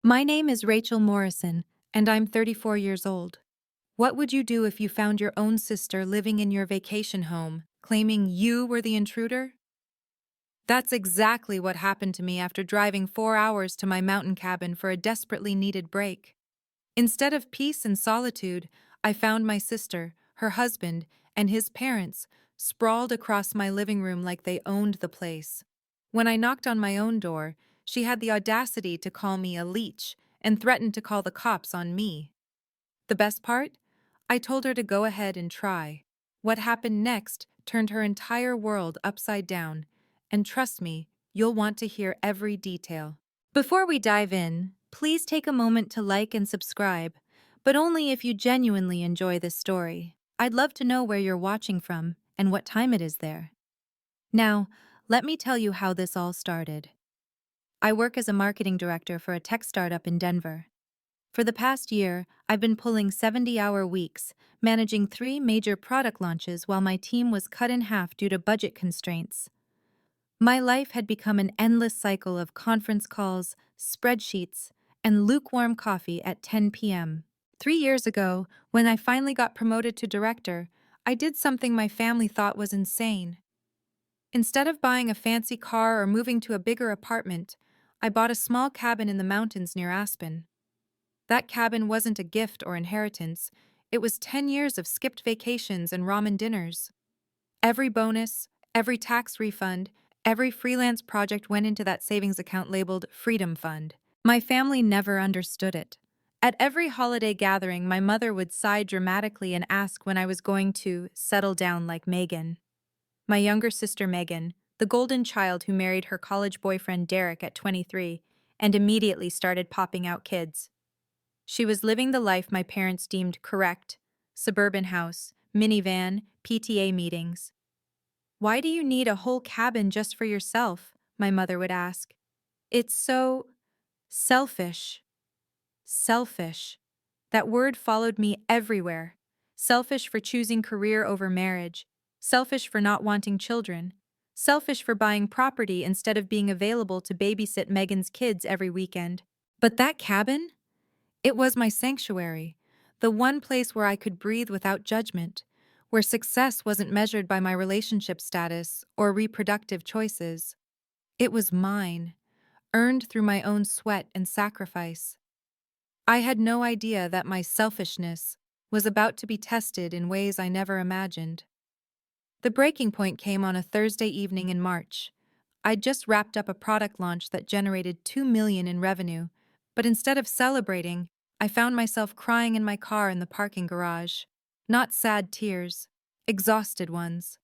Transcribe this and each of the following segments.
My name is Rachel Morrison, and I'm 34 years old. What would you do if you found your own sister living in your vacation home, claiming you were the intruder? That's exactly what happened to me after driving 4 hours to my mountain cabin for a desperately needed break. Instead of peace and solitude, I found my sister, her husband, and his parents sprawled across my living room like they owned the place. When I knocked on my own door, she had the audacity to call me a leech and threatened to call the cops on me. The best part? I told her to go ahead and try. What happened next turned her entire world upside down, and trust me, you'll want to hear every detail. Before we dive in, please take a moment to like and subscribe, but only if you genuinely enjoy this story. I'd love to know where you're watching from and what time it is there. Now, let me tell you how this all started. I work as a marketing director for a tech startup in Denver. For the past year, I've been pulling 70-hour weeks, managing 3 major product launches while my team was cut in half due to budget constraints. My life had become an endless cycle of conference calls, spreadsheets, and lukewarm coffee at 10 p.m. 3 years ago, when I finally got promoted to director, I did something my family thought was insane. Instead of buying a fancy car or moving to a bigger apartment, I bought a small cabin in the mountains near Aspen. That cabin wasn't a gift or inheritance, it was 10 years of skipped vacations and ramen dinners. Every bonus, every tax refund, every freelance project went into that savings account labeled Freedom Fund. My family never understood it. At every holiday gathering, my mother would sigh dramatically and ask when I was going to settle down like Megan. My younger sister Megan, the golden child who married her college boyfriend Derek at 23 and immediately started popping out kids. She was living the life my parents deemed correct: suburban house, minivan, PTA meetings. "Why do you need a whole cabin just for yourself?" my mother would ask. "It's so selfish." Selfish. That word followed me everywhere. Selfish for choosing career over marriage. Selfish for not wanting children. Selfish for buying property instead of being available to babysit Megan's kids every weekend. But that cabin? It was my sanctuary, the one place where I could breathe without judgment, where success wasn't measured by my relationship status or reproductive choices. It was mine, earned through my own sweat and sacrifice. I had no idea that my selfishness was about to be tested in ways I never imagined. The breaking point came on a Thursday evening in March. I'd just wrapped up a product launch that generated $2 million in revenue, but instead of celebrating, I found myself crying in my car in the parking garage. Not sad tears, exhausted ones.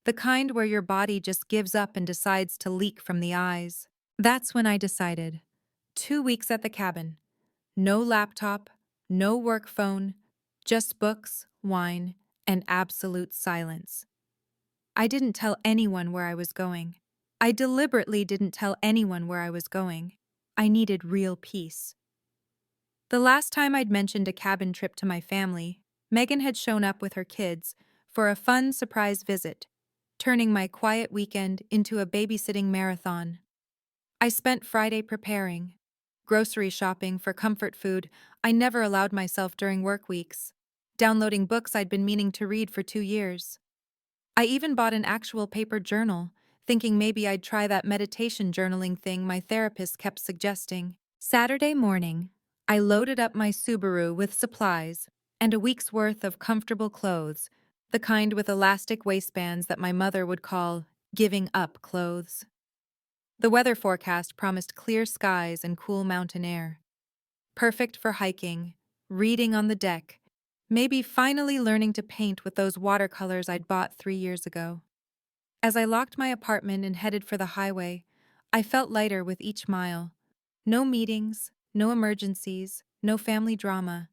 The kind where your body just gives up and decides to leak from the eyes. That's when I decided. 2 weeks at the cabin. No laptop, no work phone, just books, wine, and absolute silence. I didn't tell anyone where I was going. I deliberately didn't tell anyone where I was going. I needed real peace. The last time I'd mentioned a cabin trip to my family, Megan had shown up with her kids for a fun surprise visit, turning my quiet weekend into a babysitting marathon. I spent Friday preparing, grocery shopping for comfort food I never allowed myself during work weeks, downloading books I'd been meaning to read for 2 years. I even bought an actual paper journal, thinking maybe I'd try that meditation journaling thing my therapist kept suggesting. Saturday morning, I loaded up my Subaru with supplies and a week's worth of comfortable clothes, the kind with elastic waistbands that my mother would call giving up clothes. The weather forecast promised clear skies and cool mountain air. Perfect for hiking, reading on the deck, maybe finally learning to paint with those watercolors I'd bought 3 years ago. As I locked my apartment and headed for the highway, I felt lighter with each mile. No meetings, no emergencies, no family drama.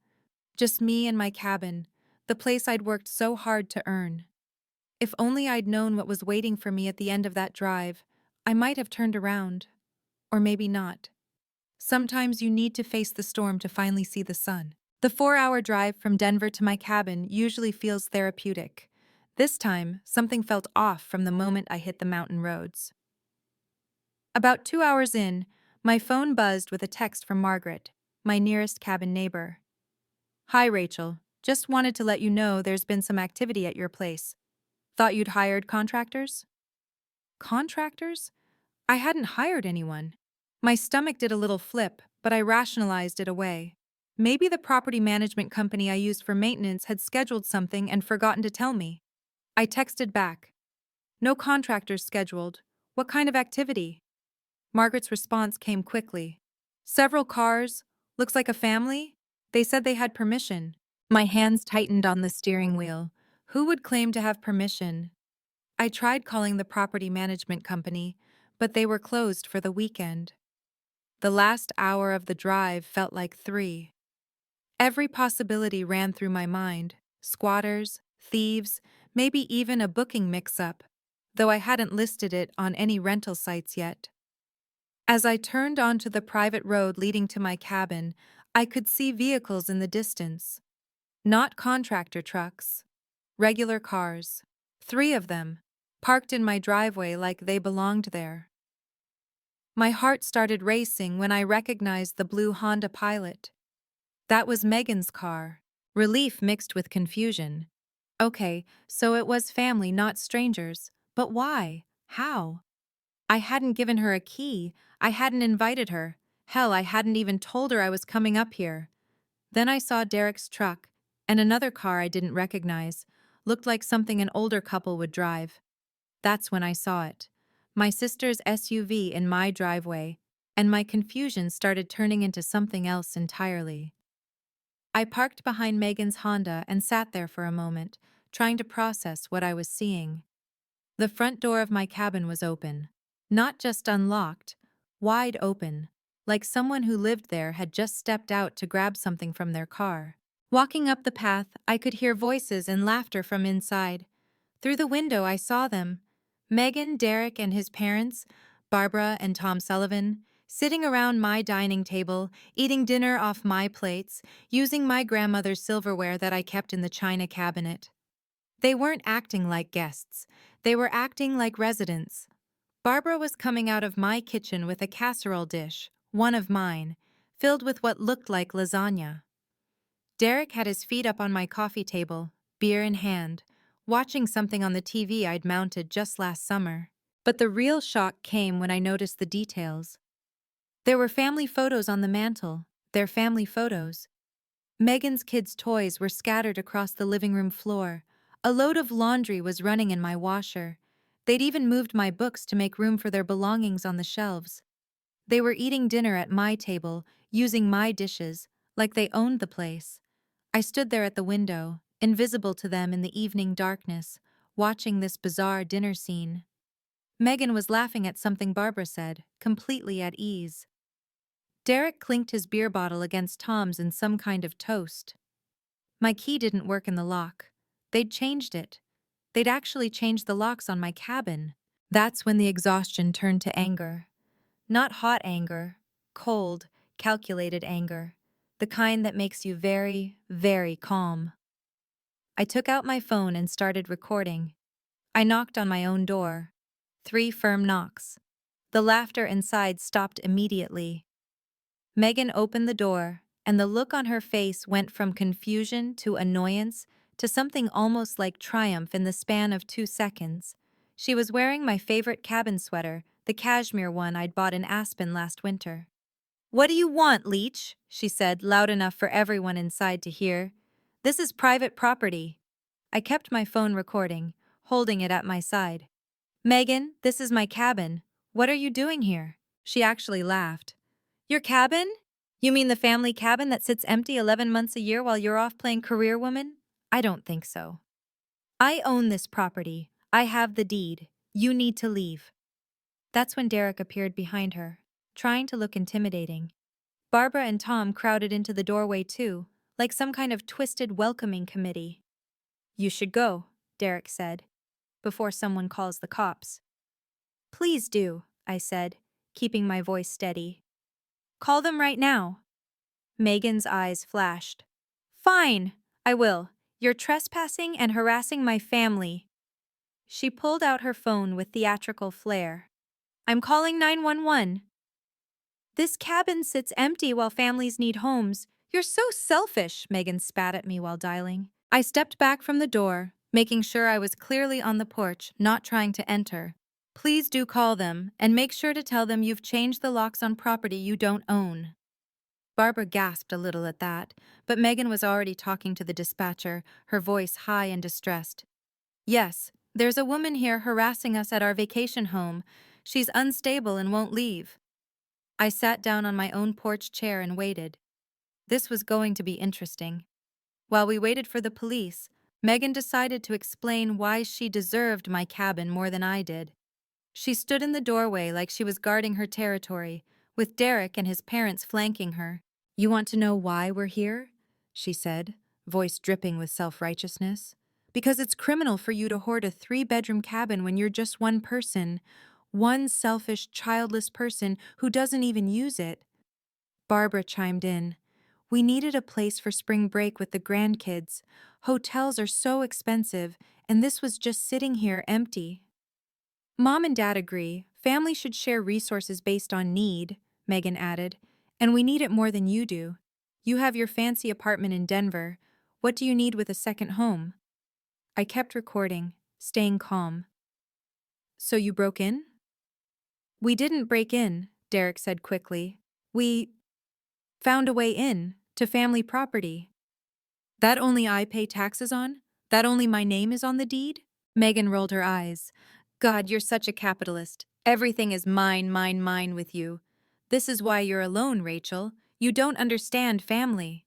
Just me and my cabin, the place I'd worked so hard to earn. If only I'd known what was waiting for me at the end of that drive, I might have turned around. Or maybe not. Sometimes you need to face the storm to finally see the sun. The 4-hour drive from Denver to my cabin usually feels therapeutic. This time, something felt off from the moment I hit the mountain roads. About 2 hours in, My phone buzzed with a text from Margaret, my nearest cabin neighbor. Hi, Rachel. Just wanted to let you know there's been some activity at your place. Thought you'd hired contractors? Contractors? I hadn't hired anyone. My stomach did a little flip, but I rationalized it away. Maybe the property management company I used for maintenance had scheduled something and forgotten to tell me. I texted back. No contractors scheduled. What kind of activity? Margaret's response came quickly. Several cars. Looks like a family? They said they had permission. My hands tightened on the steering wheel. Who would claim to have permission? I tried calling the property management company, but they were closed for the weekend. The last hour of the drive felt like 3. Every possibility ran through my mind: squatters, thieves, maybe even a booking mix-up, though I hadn't listed it on any rental sites yet. As I turned onto the private road leading to my cabin, I could see vehicles in the distance. Not contractor trucks. Regular cars. 3 of them, parked in my driveway like they belonged there. My heart started racing when I recognized the blue Honda Pilot. That was Megan's car. Relief mixed with confusion. Okay, so it was family, not strangers. But why? How? I hadn't given her a key. I hadn't invited her. Hell, I hadn't even told her I was coming up here. Then I saw Derek's truck, and another car I didn't recognize. Looked like something an older couple would drive. That's when I saw it. My sister's SUV in my driveway, and my confusion started turning into something else entirely. I parked behind Megan's Honda and sat there for a moment, trying to process what I was seeing. The front door of my cabin was open. Not just unlocked, wide open, like someone who lived there had just stepped out to grab something from their car. Walking up the path, I could hear voices and laughter from inside. Through the window, I saw them. Megan, Derek, and his parents, Barbara and Tom Sullivan, sitting around my dining table, eating dinner off my plates, using my grandmother's silverware that I kept in the china cabinet. They weren't acting like guests. They were acting like residents. Barbara was coming out of my kitchen with a casserole dish, one of mine, filled with what looked like lasagna. Derek had his feet up on my coffee table, beer in hand, watching something on the TV I'd mounted just last summer. But the real shock came when I noticed the details. There were family photos on the mantel, their family photos. Megan's kids' toys were scattered across the living room floor. A load of laundry was running in my washer. They'd even moved my books to make room for their belongings on the shelves. They were eating dinner at my table, using my dishes, like they owned the place. I stood there at the window, invisible to them in the evening darkness, watching this bizarre dinner scene. Megan was laughing at something Barbara said, completely at ease. Derek clinked his beer bottle against Tom's in some kind of toast. My key didn't work in the lock. They'd changed it. They'd actually changed the locks on my cabin. That's when the exhaustion turned to anger. Not hot anger, cold, calculated anger. The kind that makes you very, very calm. I took out my phone and started recording. I knocked on my own door. 3 firm knocks. The laughter inside stopped immediately. Megan opened the door, and the look on her face went from confusion to annoyance to something almost like triumph in the span of 2 seconds. She was wearing my favorite cabin sweater, the cashmere one I'd bought in Aspen last winter. "What do you want, Leech?" she said, loud enough for everyone inside to hear. "This is private property." I kept my phone recording, holding it at my side. "Megan, this is my cabin. What are you doing here?" She actually laughed. "Your cabin? You mean the family cabin that sits empty 11 months a year while you're off playing career woman? I don't think so. I own this property. I have the deed. You need to leave." That's when Derek appeared behind her, trying to look intimidating. Barbara and Tom crowded into the doorway too, like some kind of twisted welcoming committee. "You should go," Derek said, "before someone calls the cops." "Please do," I said, keeping my voice steady. "Call them right now." Megan's eyes flashed. "Fine, I will. You're trespassing and harassing my family." She pulled out her phone with theatrical flair. "I'm calling 911. This cabin sits empty while families need homes. You're so selfish, Megan spat at me while dialing. I stepped back from the door, making sure I was clearly on the porch, not trying to enter. Please do call them, and make sure to tell them you've changed the locks on property you don't own. Barbara gasped a little at that, but Megan was already talking to the dispatcher, her voice high and distressed. Yes, there's a woman here harassing us at our vacation home. She's unstable and won't leave. I sat down on my own porch chair and waited. This was going to be interesting. While we waited for the police, Megan decided to explain why she deserved my cabin more than I did. She stood in the doorway like she was guarding her territory, with Derek and his parents flanking her. "You want to know why we're here?" she said, voice dripping with self-righteousness. "Because it's criminal for you to hoard a 3-bedroom cabin when you're just one person. One selfish, childless person who doesn't even use it." Barbara chimed in. "We needed a place for spring break with the grandkids. Hotels are so expensive, and this was just sitting here empty." "Mom and Dad agree. Family should share resources based on need," Megan added. "And we need it more than you do. You have your fancy apartment in Denver. What do you need with a second home?" I kept recording, staying calm. "So you broke in?" "We didn't break in," Derek said quickly. "We found a way in, to family property." "That only I pay taxes on? That only my name is on the deed?" Megan rolled her eyes. "God, you're such a capitalist. Everything is mine, mine, mine with you. This is why you're alone, Rachel. You don't understand family."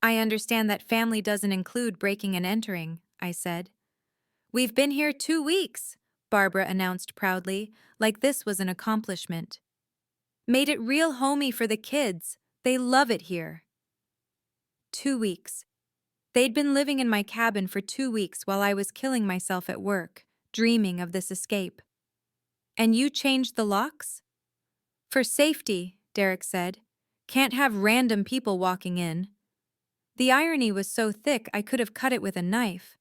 "I understand that family doesn't include breaking and entering," I said. "We've been here 2 weeks," Barbara announced proudly, like this was an accomplishment. "Made it real homey for the kids. They love it here." 2 weeks. They'd been living in my cabin for 2 weeks while I was killing myself at work, dreaming of this escape. "And you changed the locks?" "For safety," Derek said. "Can't have random people walking in." The irony was so thick I could have cut it with a knife.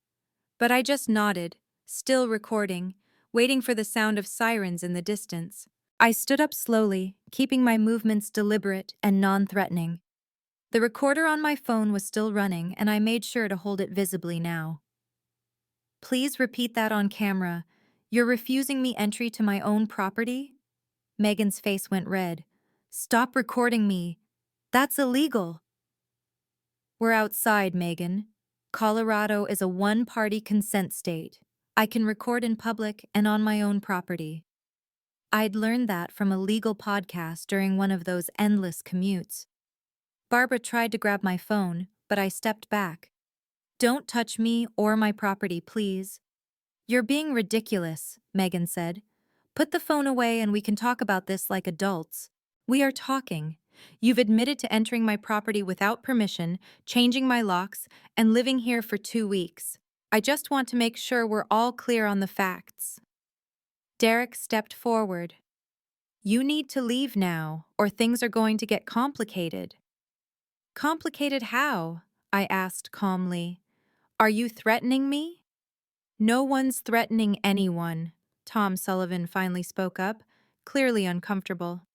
But I just nodded, still recording, waiting for the sound of sirens in the distance. I stood up slowly, keeping my movements deliberate and non-threatening. The recorder on my phone was still running, and I made sure to hold it visibly now. "Please repeat that on camera. You're refusing me entry to my own property?" Megan's face went red. "Stop recording me. That's illegal." "We're outside, Megan. Colorado is a one-party consent state. I can record in public and on my own property." I'd learned that from a legal podcast during one of those endless commutes. Barbara tried to grab my phone, but I stepped back. "Don't touch me or my property, please." "You're being ridiculous," Megan said. "Put the phone away and we can talk about this like adults." "We are talking. You've admitted to entering my property without permission, changing my locks, and living here for 2 weeks. I just want to make sure we're all clear on the facts." Derek stepped forward. "You need to leave now, or things are going to get complicated." "Complicated how?" I asked calmly. "Are you threatening me?" "No one's threatening anyone," Tom Sullivan finally spoke up, clearly uncomfortable.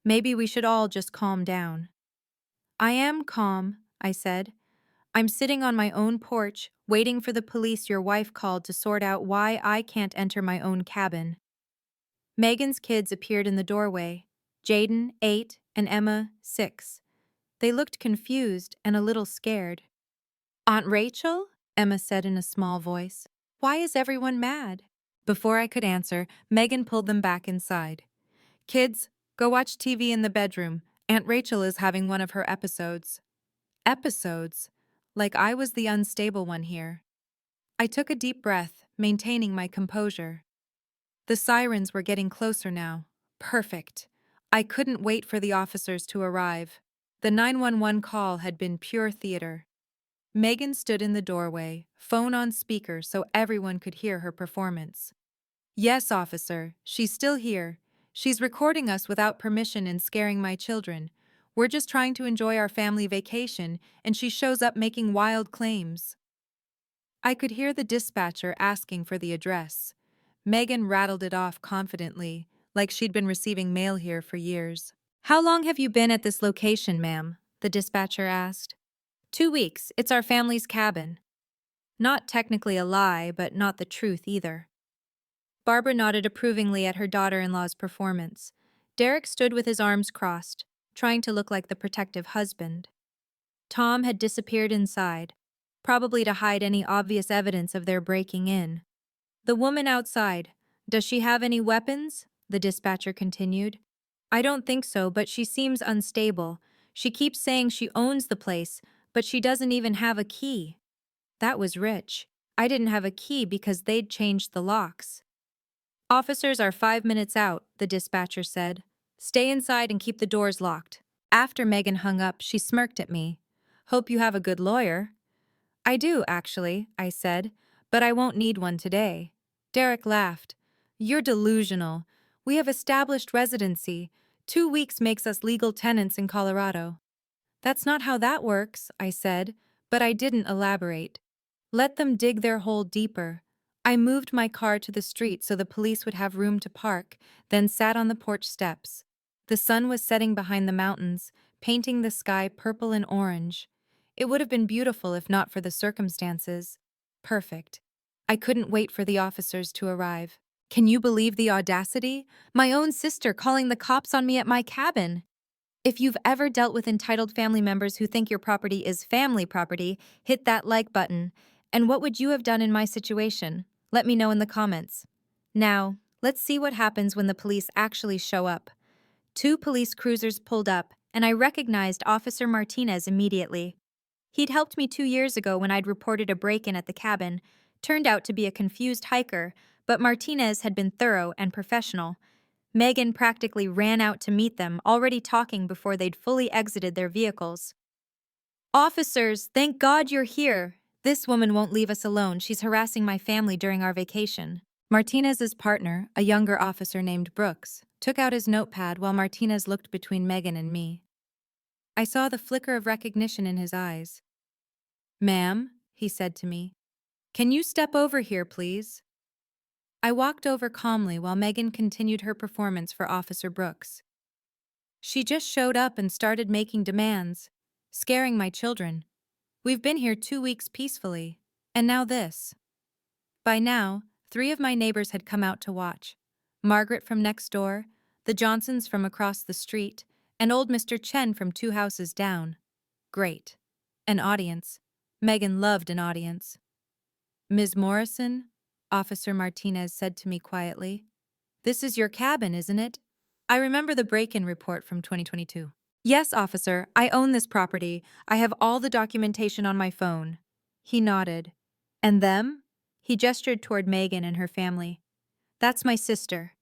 "Maybe we should all just calm down." "I am calm," I said. "I'm sitting on my own porch, waiting for the police your wife called to sort out why I can't enter my own cabin." Megan's kids appeared in the doorway. Jaden, 8, and Emma, 6. They looked confused and a little scared. "Aunt Rachel?" Emma said in a small voice. "Why is everyone mad?" Before I could answer, Megan pulled them back inside. "Kids, go watch TV in the bedroom. Aunt Rachel is having one of her episodes." Episodes? Like I was the unstable one here. I took a deep breath, maintaining my composure. The sirens were getting closer now. Perfect. I couldn't wait for the officers to arrive. The 911 call had been pure theater. Megan stood in the doorway, phone on speaker so everyone could hear her performance. "Yes, officer, she's still here. She's recording us without permission and scaring my children. We're just trying to enjoy our family vacation, and she shows up making wild claims." I could hear the dispatcher asking for the address. Megan rattled it off confidently, like she'd been receiving mail here for years. How long have you been at this location, ma'am? The dispatcher asked. 2 weeks. It's our family's cabin. Not technically a lie, but not the truth either. Barbara nodded approvingly at her daughter-in-law's performance. Derek stood with his arms crossed, trying to look like the protective husband. Tom had disappeared inside, probably to hide any obvious evidence of their breaking in. The woman outside, does she have any weapons? The dispatcher continued. I don't think so, but she seems unstable. She keeps saying she owns the place, but she doesn't even have a key. That was rich. I didn't have a key because they'd changed the locks. Officers are 5 minutes out, the dispatcher said. Stay inside and keep the doors locked. After Megan hung up, she smirked at me. Hope you have a good lawyer. I do, actually, I said, but I won't need one today. Derek laughed. You're delusional. We have established residency. 2 weeks makes us legal tenants in Colorado. That's not how that works, I said, but I didn't elaborate. Let them dig their hole deeper. I moved my car to the street so the police would have room to park, then sat on the porch steps. The sun was setting behind the mountains, painting the sky purple and orange. It would have been beautiful if not for the circumstances. Perfect. I couldn't wait for the officers to arrive. Can you believe the audacity? My own sister calling the cops on me at my cabin. If you've ever dealt with entitled family members who think your property is family property, hit that like button. And what would you have done in my situation? Let me know in the comments. Now, let's see what happens when the police actually show up. 2 police cruisers pulled up, and I recognized Officer Martinez immediately. He'd helped me 2 years ago when I'd reported a break-in at the cabin. Turned out to be a confused hiker, but Martinez had been thorough and professional. Megan practically ran out to meet them, already talking before they'd fully exited their vehicles. Officers, thank God you're here. This woman won't leave us alone. She's harassing my family during our vacation. Martinez's partner, a younger officer named Brooks, took out his notepad while Martinez looked between Megan and me. I saw the flicker of recognition in his eyes. Ma'am, he said to me, can you step over here, please? I walked over calmly while Megan continued her performance for Officer Brooks. She just showed up and started making demands, scaring my children. We've been here 2 weeks peacefully, and now this. By now, 3 of my neighbors had come out to watch. Margaret from next door, the Johnsons from across the street, and old Mr. Chen from 2 houses down. Great. An audience. Megan loved an audience. Ms. Morrison, Officer Martinez said to me quietly, this is your cabin, isn't it? I remember the break-in report from 2022. Yes, officer, I own this property. I have all the documentation on my phone. He nodded. And them? He gestured toward Megan and her family. That's my sister.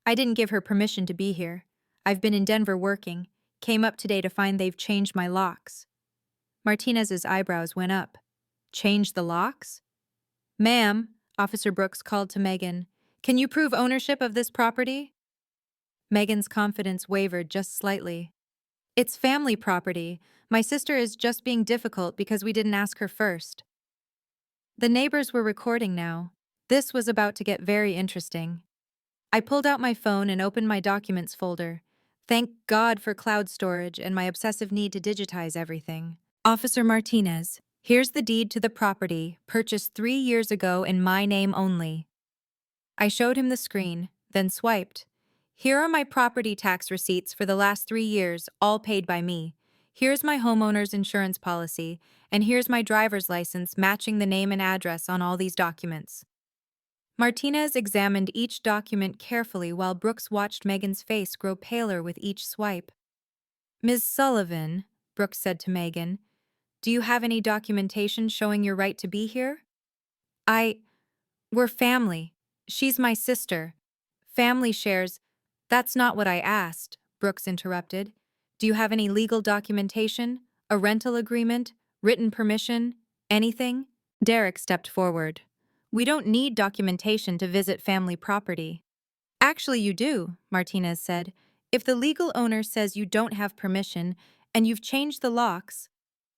I didn't give her permission to be here. I've been in Denver working. Came up today to find they've changed my locks. Martinez's eyebrows went up. Changed the locks? Ma'am, Officer Brooks called to Megan, can you prove ownership of this property? Megan's confidence wavered just slightly. It's family property. My sister is just being difficult because we didn't ask her first. The neighbors were recording now. This was about to get very interesting. I pulled out my phone and opened my documents folder. Thank God for cloud storage and my obsessive need to digitize everything. Officer Martinez, here's the deed to the property, purchased 3 years ago in my name only. I showed him the screen, then swiped. Here are my property tax receipts for the last 3 years, all paid by me. Here's my homeowner's insurance policy, and here's my driver's license matching the name and address on all these documents. Martinez examined each document carefully while Brooks watched Megan's face grow paler with each swipe. Ms. Sullivan, Brooks said to Megan, do you have any documentation showing your right to be here? We're family. She's my sister. Family shares. That's not what I asked, Brooks interrupted. Do you have any legal documentation? A rental agreement? Written permission? Anything? Derek stepped forward. We don't need documentation to visit family property. Actually, you do, Martinez said. If the legal owner says you don't have permission and you've changed the locks.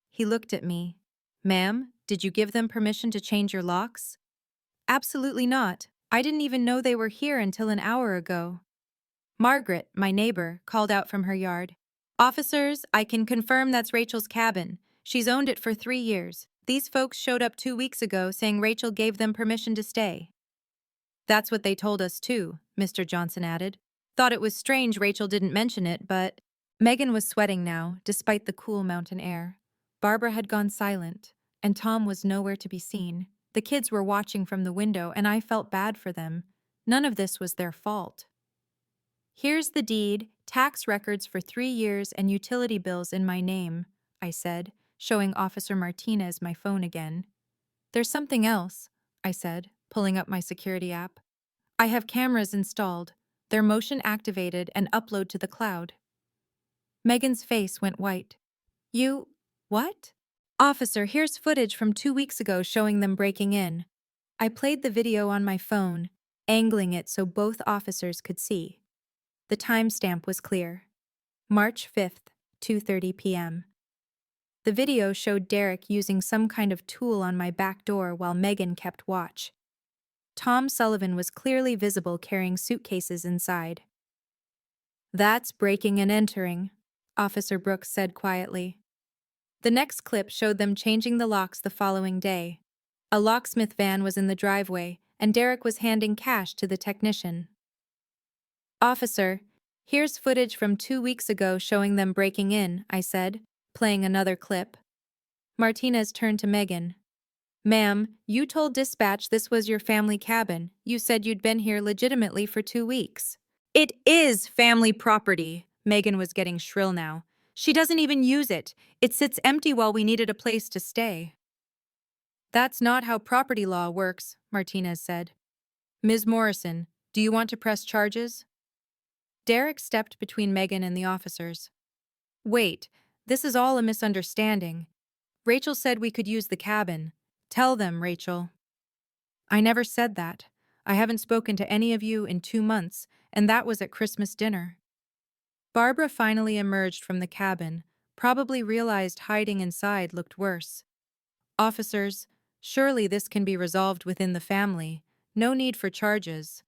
He looked at me. Ma'am, did you give them permission to change your locks? Absolutely not. I didn't even know they were here until an hour ago. Margaret, my neighbor, called out from her yard. Officers, I can confirm that's Rachel's cabin. She's owned it for 3 years. These folks showed up 2 weeks ago saying Rachel gave them permission to stay. That's what they told us too, Mr. Johnson added. Thought it was strange Rachel didn't mention it, but… Megan was sweating now, despite the cool mountain air. Barbara had gone silent, and Tom was nowhere to be seen. The kids were watching from the window, and I felt bad for them. None of this was their fault. Here's the deed, tax records for 3 years, and utility bills in my name, I said, showing Officer Martinez my phone again. There's something else, I said, pulling up my security app. I have cameras installed. They're motion activated and upload to the cloud. Megan's face went white. You… what? Officer, here's footage from 2 weeks ago showing them breaking in. I played the video on my phone, angling it so both officers could see. The timestamp was clear. March 5th, 2:30 p.m. The video showed Derek using some kind of tool on my back door while Megan kept watch. Tom Sullivan was clearly visible carrying suitcases inside. That's breaking and entering, Officer Brooks said quietly. The next clip showed them changing the locks the following day. A locksmith van was in the driveway, and Derek was handing cash to the technician. Officer, here's footage from 2 weeks ago showing them breaking in, I said, playing another clip. Martinez turned to Megan. Ma'am, you told dispatch this was your family cabin. You said you'd been here legitimately for 2 weeks. It is family property. Megan was getting shrill now. She doesn't even use it. It sits empty while we needed a place to stay. That's not how property law works, Martinez said. Ms. Morrison, do you want to press charges? Derek stepped between Megan and the officers. Wait, this is all a misunderstanding. Rachel said we could use the cabin. Tell them, Rachel. I never said that. I haven't spoken to any of you in 2 months, and that was at Christmas dinner. Barbara finally emerged from the cabin, probably realized hiding inside looked worse. Officers, surely this can be resolved within the family. No need for charges.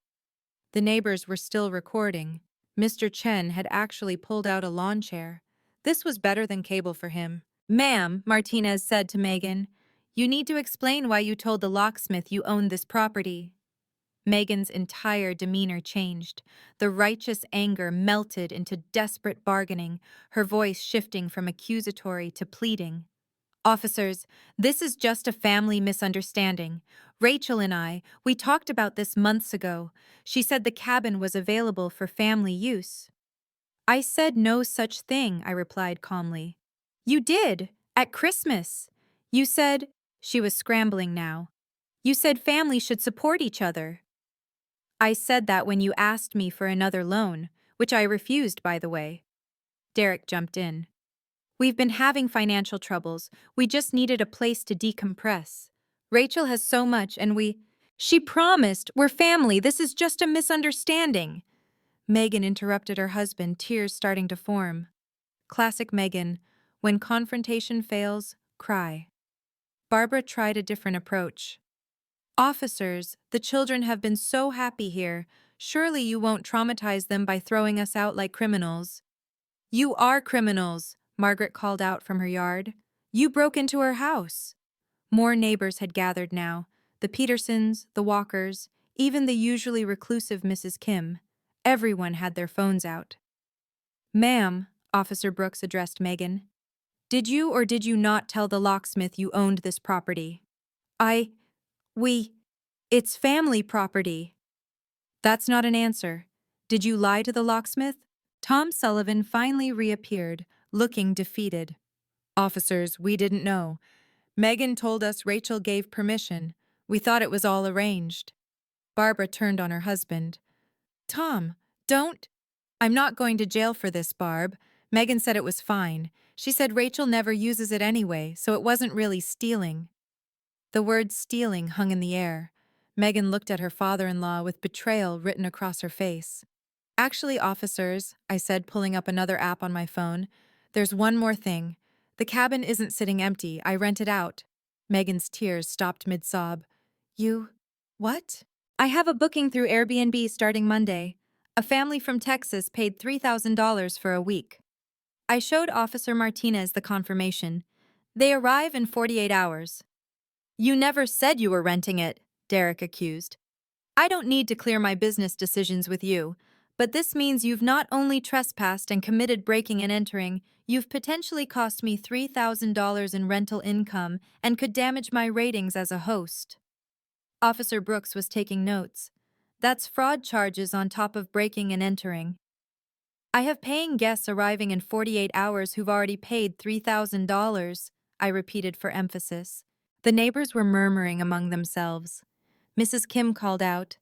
The neighbors were still recording. Mr. Chen had actually pulled out a lawn chair. This was better than cable for him. Ma'am, Martinez said to Megan, you need to explain why you told the locksmith you owned this property. Megan's entire demeanor changed. The righteous anger melted into desperate bargaining, her voice shifting from accusatory to pleading. Officers, this is just a family misunderstanding. Rachel and I, we talked about this months ago. She said the cabin was available for family use. I said no such thing, I replied calmly. You did, at Christmas. You said… She was scrambling now. You said family should support each other. I said that when you asked me for another loan, which I refused, by the way. Derek jumped in. We've been having financial troubles. We just needed a place to decompress. Rachel has so much and we… She promised, we're family, this is just a misunderstanding. Megan interrupted her husband, tears starting to form. Classic Megan, when confrontation fails, cry. Barbara tried a different approach. Officers, the children have been so happy here. Surely you won't traumatize them by throwing us out like criminals. You are criminals, Margaret called out from her yard. You broke into her house. More neighbors had gathered now. The Petersons, the Walkers, even the usually reclusive Mrs. Kim. Everyone had their phones out. Ma'am, Officer Brooks addressed Megan. Did you or did you not tell the locksmith you owned this property? It's family property. That's not an answer. Did you lie to the locksmith? Tom Sullivan finally reappeared, looking defeated. Officers, we didn't know. Megan told us Rachel gave permission. We thought it was all arranged. Barbara turned on her husband. Tom, don't… I'm not going to jail for this, Barb. Megan said it was fine. She said Rachel never uses it anyway, so it wasn't really stealing. The word stealing hung in the air. Megan looked at her father-in-law with betrayal written across her face. Actually, officers, I said, pulling up another app on my phone, there's one more thing. The cabin isn't sitting empty. I rent it out. Megan's tears stopped mid-sob. You… what? I have a booking through Airbnb starting Monday. A family from Texas paid $3,000 for a week. I showed Officer Martinez the confirmation. They arrive in 48 hours. You never said you were renting it, Derek accused. I don't need to clear my business decisions with you, but this means you've not only trespassed and committed breaking and entering, you've potentially cost me $3,000 in rental income and could damage my ratings as a host. Officer Brooks was taking notes. That's fraud charges on top of breaking and entering. I have paying guests arriving in 48 hours who've already paid $3,000, I repeated for emphasis. The neighbors were murmuring among themselves. Mrs. Kim called out,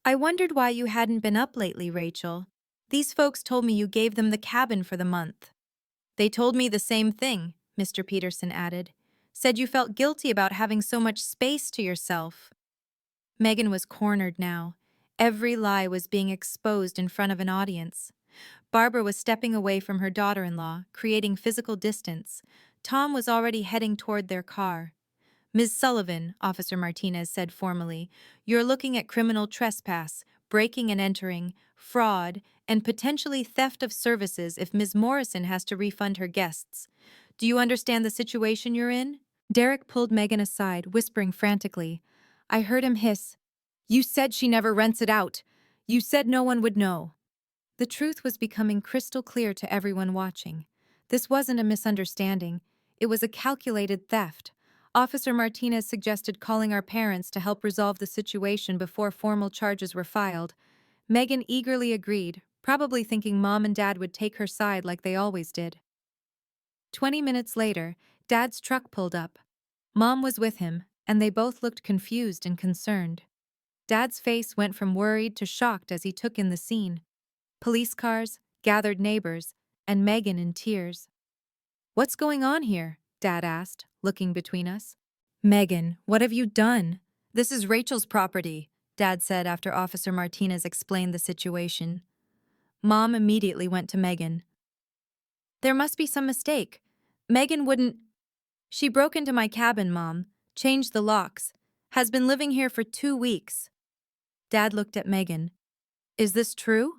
I wondered why you hadn't been up lately, Rachel. These folks told me you gave them the cabin for the month. They told me the same thing, Mr. Peterson added. Said you felt guilty about having so much space to yourself. Megan was cornered now. Every lie was being exposed in front of an audience. Barbara was stepping away from her daughter-in-law, creating physical distance. Tom was already heading toward their car. Ms. Sullivan, Officer Martinez said formally, you're looking at criminal trespass, breaking and entering, fraud, and potentially theft of services if Ms. Morrison has to refund her guests. Do you understand the situation you're in? Derek pulled Megan aside, whispering frantically. I heard him hiss. You said she never rents it out. You said no one would know. The truth was becoming crystal clear to everyone watching. This wasn't a misunderstanding. It was a calculated theft. Officer Martinez suggested calling our parents to help resolve the situation before formal charges were filed. Megan eagerly agreed, probably thinking Mom and Dad would take her side like they always did. 20 minutes later, Dad's truck pulled up. Mom was with him, and they both looked confused and concerned. Dad's face went from worried to shocked as he took in the scene. Police cars, gathered neighbors, and Megan in tears. What's going on here? Dad asked, looking between us. Megan, what have you done? This is Rachel's property, Dad said after Officer Martinez explained the situation. Mom immediately went to Megan. There must be some mistake. Megan wouldn't... She broke into my cabin, Mom, changed the locks, has been living here for 2 weeks. Dad looked at Megan. Is this true?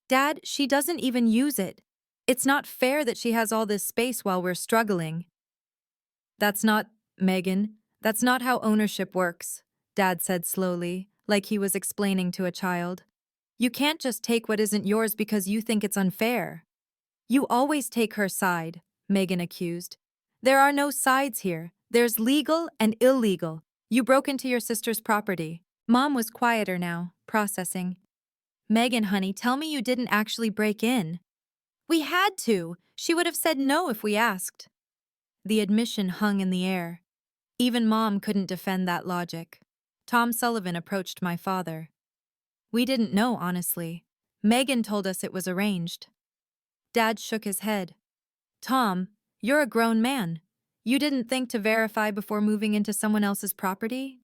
Dad, she doesn't even use it. It's not fair that she has all this space while we're struggling. Megan, that's not how ownership works, Dad said slowly, like he was explaining to a child. You can't just take what isn't yours because you think it's unfair. You always take her side, Megan accused. There are no sides here. There's legal and illegal. You broke into your sister's property. Mom was quieter now, processing. Megan, honey, tell me you didn't actually break in. We had to. She would have said no if we asked. The admission hung in the air. Even Mom couldn't defend that logic. Tom Sullivan approached my father. We didn't know, honestly. Megan told us it was arranged. Dad shook his head. Tom, you're a grown man. You didn't think to verify before moving into someone else's property?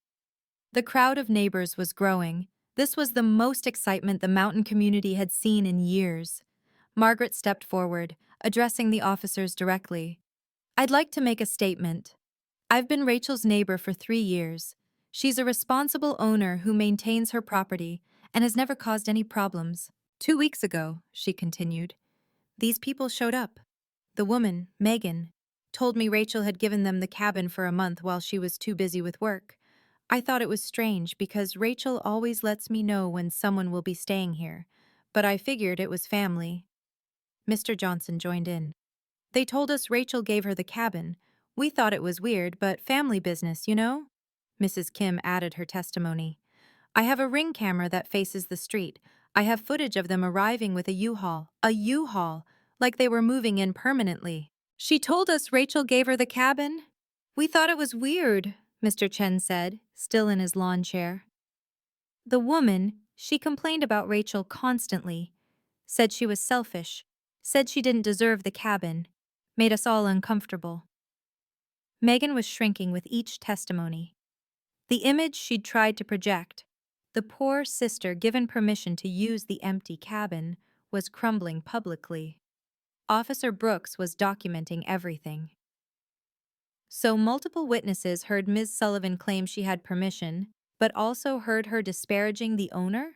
The crowd of neighbors was growing. This was the most excitement the mountain community had seen in years. Margaret stepped forward, addressing the officers directly. I'd like to make a statement. I've been Rachel's neighbor for 3 years. She's a responsible owner who maintains her property and has never caused any problems. 2 weeks ago, she continued, these people showed up. The woman, Megan, told me Rachel had given them the cabin for a month while she was too busy with work. I thought it was strange because Rachel always lets me know when someone will be staying here, but I figured it was family. Mr. Johnson joined in. They told us Rachel gave her the cabin. We thought it was weird, but family business, you know? Mrs. Kim added her testimony. I have a ring camera that faces the street. I have footage of them arriving with a U-Haul, like they were moving in permanently. She told us Rachel gave her the cabin. We thought it was weird, Mr. Chen said, still in his lawn chair. The woman, she complained about Rachel constantly, said she was selfish, said she didn't deserve the cabin, made us all uncomfortable. Megan was shrinking with each testimony. The image she'd tried to project, the poor sister given permission to use the empty cabin, was crumbling publicly. Officer Brooks was documenting everything. So multiple witnesses heard Ms. Sullivan claim she had permission, but also heard her disparaging the owner?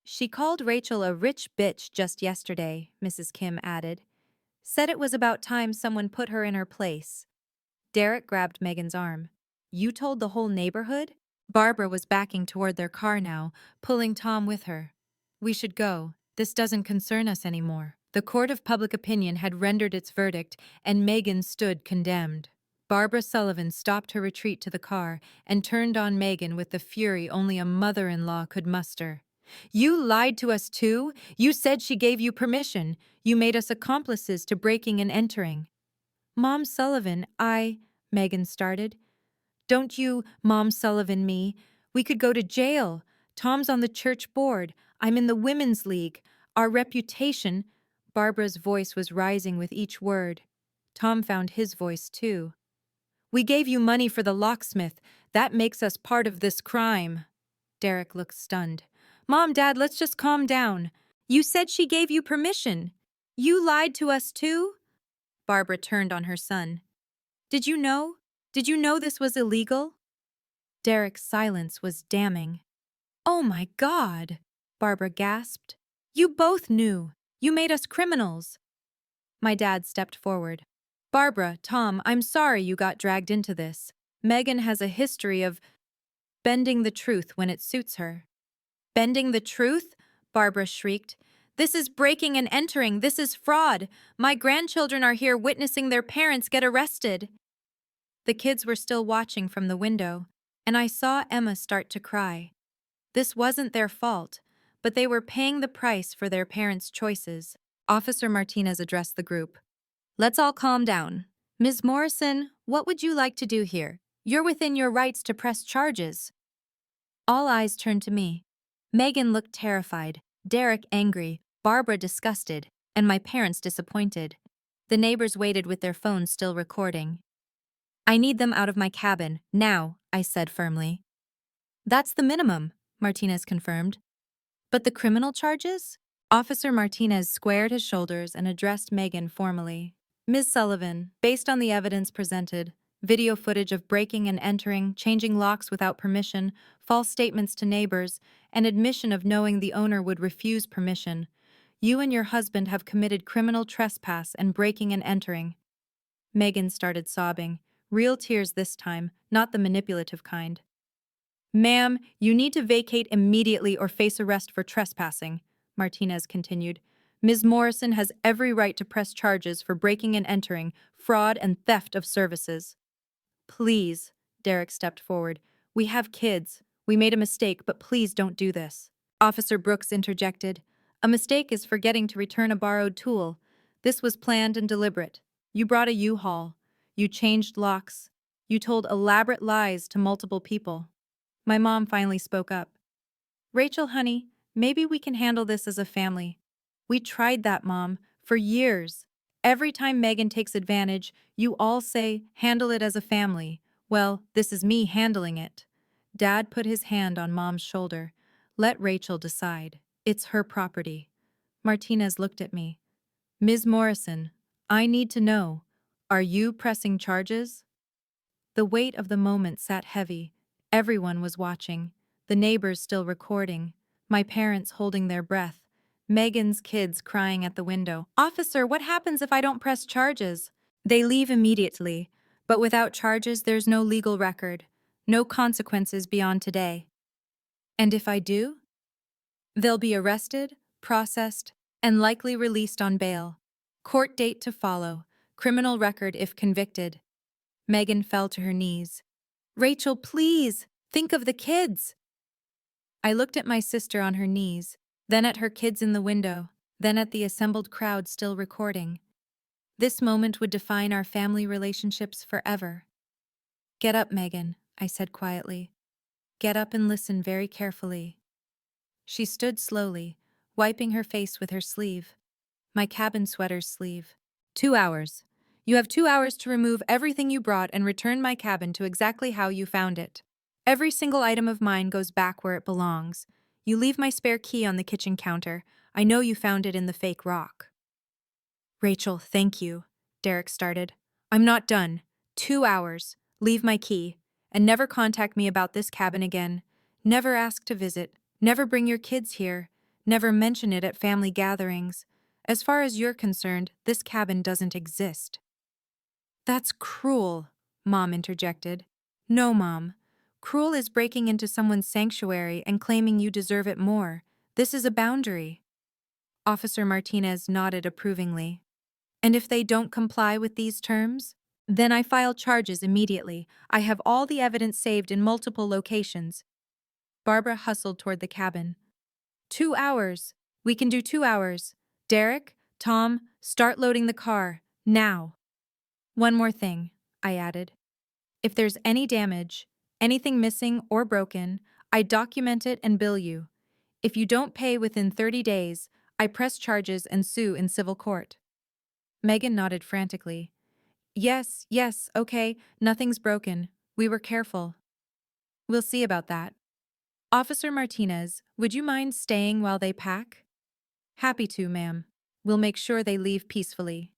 She called Rachel a rich bitch just yesterday, Mrs. Kim added. Said it was about time someone put her in her place. Derek grabbed Megan's arm. You told the whole neighborhood? Barbara was backing toward their car now, pulling Tom with her. We should go. This doesn't concern us anymore. The court of public opinion had rendered its verdict, and Megan stood condemned. Barbara Sullivan stopped her retreat to the car and turned on Megan with the fury only a mother-in-law could muster. You lied to us too? You said she gave you permission. You made us accomplices to breaking and entering. Mom Sullivan, Megan started. Don't you, Mom Sullivan me. We could go to jail. Tom's on the church board. I'm in the women's league. Our reputation. Barbara's voice was rising with each word. Tom found his voice too. We gave you money for the locksmith. That makes us part of this crime. Derek looked stunned. Mom, Dad, let's just calm down. You said she gave you permission. You lied to us too? Barbara turned on her son. Did you know? Did you know this was illegal? Derek's silence was damning. Oh my God, Barbara gasped. You both knew. You made us criminals. My dad stepped forward. Barbara, Tom, I'm sorry you got dragged into this. Megan has a history of bending the truth when it suits her. Bending the truth? Barbara shrieked. This is breaking and entering. This is fraud. My grandchildren are here witnessing their parents get arrested. The kids were still watching from the window, and I saw Emma start to cry. This wasn't their fault, but they were paying the price for their parents' choices. Officer Martinez addressed the group. Let's all calm down. Ms. Morrison, what would you like to do here? You're within your rights to press charges. All eyes turned to me. Megan looked terrified, Derek angry, Barbara disgusted, and my parents disappointed. The neighbors waited with their phones still recording. I need them out of my cabin, now, I said firmly. That's the minimum, Martinez confirmed. But the criminal charges? Officer Martinez squared his shoulders and addressed Megan formally. Ms. Sullivan, based on the evidence presented, video footage of breaking and entering, changing locks without permission, false statements to neighbors, and admission of knowing the owner would refuse permission, you and your husband have committed criminal trespass and breaking and entering. Megan started sobbing, real tears this time, not the manipulative kind. Ma'am, you need to vacate immediately or face arrest for trespassing, Martinez continued. Ms. Morrison has every right to press charges for breaking and entering, fraud, and theft of services. Please, Derek stepped forward. We have kids. We made a mistake, but please don't do this. Officer Brooks interjected. A mistake is forgetting to return a borrowed tool. This was planned and deliberate. You brought a U-Haul. You changed locks. You told elaborate lies to multiple people. My mom finally spoke up. Rachel, honey, maybe we can handle this as a family. We tried that, Mom, for years. Every time Megan takes advantage, you all say, handle it as a family. Well, this is me handling it. Dad put his hand on Mom's shoulder. Let Rachel decide. It's her property. Martinez looked at me. Ms. Morrison, I need to know, are you pressing charges? The weight of the moment sat heavy. Everyone was watching, the neighbors still recording, my parents holding their breath, Megan's kids crying at the window. Officer, what happens if I don't press charges? They leave immediately, but without charges there's no legal record, no consequences beyond today. And if I do? They'll be arrested, processed, and likely released on bail. Court date to follow, criminal record if convicted. Megan fell to her knees. Rachel, please, think of the kids. I looked at my sister on her knees, then at her kids in the window, then at the assembled crowd still recording. This moment would define our family relationships forever. Get up, Megan, I said quietly. Get up and listen very carefully. She stood slowly, wiping her face with her sleeve. My cabin sweater's sleeve. 2 hours. You have 2 hours to remove everything you brought and return my cabin to exactly how you found it. Every single item of mine goes back where it belongs. You leave my spare key on the kitchen counter. I know you found it in the fake rock. Rachel, thank you, Derek started. I'm not done. 2 hours. Leave my key. And never contact me about this cabin again. Never ask to visit. Never bring your kids here. Never mention it at family gatherings. As far as you're concerned, this cabin doesn't exist. That's cruel, Mom interjected. No, Mom. Cruel is breaking into someone's sanctuary and claiming you deserve it more. This is a boundary. Officer Martinez nodded approvingly. And if they don't comply with these terms? Then I file charges immediately. I have all the evidence saved in multiple locations. Barbara hustled toward the cabin. 2 hours. We can do 2 hours. Derek, Tom, start loading the car. Now. One more thing, I added. If there's any damage, anything missing or broken, I document it and bill you. If you don't pay within 30 days, I press charges and sue in civil court. Megan nodded frantically. Yes, yes, okay, nothing's broken. We were careful. We'll see about that. Officer Martinez, would you mind staying while they pack? Happy to, ma'am. We'll make sure they leave peacefully.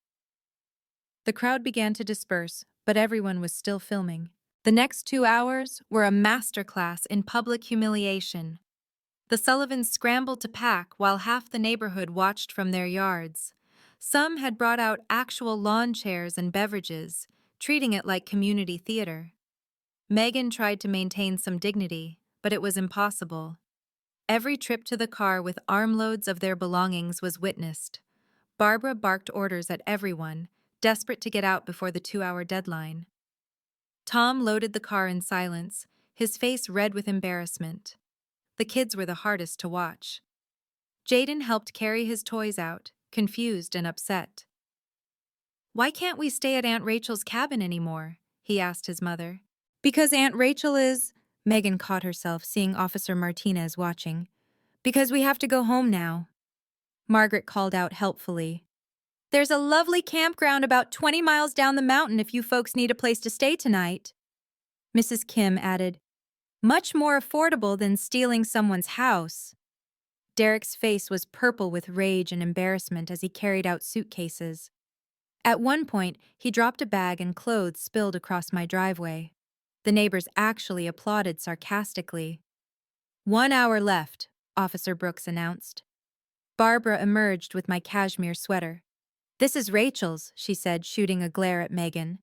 The crowd began to disperse, but everyone was still filming. The next 2 hours were a masterclass in public humiliation. The Sullivans scrambled to pack while half the neighborhood watched from their yards. Some had brought out actual lawn chairs and beverages, treating it like community theater. Megan tried to maintain some dignity, but it was impossible. Every trip to the car with armloads of their belongings was witnessed. Barbara barked orders at everyone, desperate to get out before the 2-hour deadline. Tom loaded the car in silence, his face red with embarrassment. The kids were the hardest to watch. Jaden helped carry his toys out, confused and upset. Why can't we stay at Aunt Rachel's cabin anymore? He asked his mother. Because Aunt Rachel is... Megan caught herself seeing Officer Martinez watching. Because we have to go home now. Margaret called out helpfully. There's a lovely campground about 20 miles down the mountain if you folks need a place to stay tonight. Mrs. Kim added, much more affordable than stealing someone's house. Derek's face was purple with rage and embarrassment as he carried out suitcases. At one point, he dropped a bag and clothes spilled across my driveway. The neighbors actually applauded sarcastically. 1 hour left, Officer Brooks announced. Barbara emerged with my cashmere sweater. This is Rachel's, she said, shooting a glare at Megan.